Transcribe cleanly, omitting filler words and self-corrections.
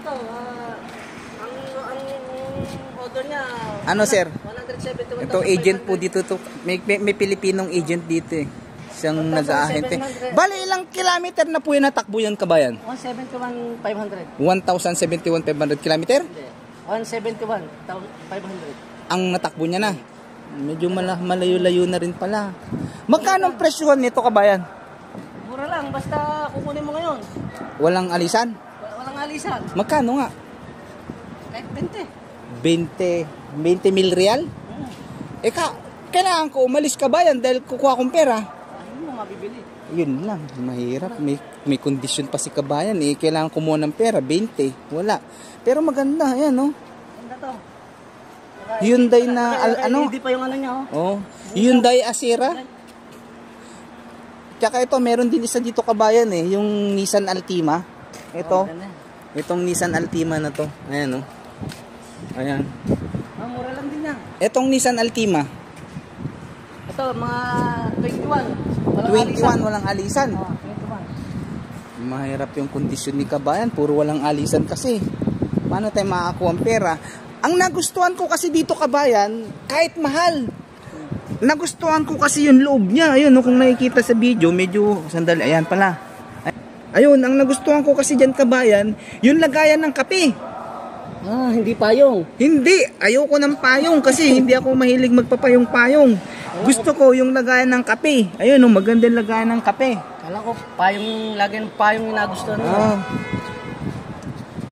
to, ang order niya, Ano sir? 171,500. Ito agent po dito to. May Pilipinong agent dito eh. Siyang nag-aahente. Bali ilang kilometer na po yung natakbo yan, kabayan? 171,500. 1,071,500 kilometer? Hindi. 171,500. Ang natakbo niya na. Medyo malayo-layo na rin pala. Magkano ang presyuhan nito, kabayan? Mura lang, basta kukunin mo ngayon. Walang alisan? Walang alisan. Magkano nga? Kahit 20. 20 mil real? Kailangan ko umalis, kabayan, dahil kukuha kong pera. Ano mo mabibili? Yun lang, mahirap. May kondisyon pa si kabayan eh. Kailangan kumuha ng pera, 20. Wala. Pero maganda, ayan oh. Ganda to. Hyundai na, ano? Hindi pa yung ano niya Oh, oh. Hyundai Acera. Tsaka ito, meron din isa dito, kabayan eh. Yung Nissan Altima. Ito. Itong Nissan Altima na to. Ayan oh. Ayan. Mura lang din yan. Itong Nissan Altima. Ito, mga 21, 21. walang alisan. 21. Mahirap yung kondisyon ni kabayan. Puro walang alisan kasi. Paano tayo makakakuha ang pera? Ang nagustuhan ko kasi dito, kabayan, kahit mahal. Nagustuhan ko kasi yung loob niya. Ayun, no, kung nakikita sa video, medyo sandali. Ayan pala. Ayun, ang nagustuhan ko kasi dyan, kabayan, yung lagayan ng kape. Hindi payong. Hindi, ayoko ng payong kasi hindi ako mahilig magpapayong-payong. Gusto ko yung lagayan ng kape. Ayun, no, maganda yung lagayan ng kape. Kala ko payong, lagi ng payong yung nagustuhan mo.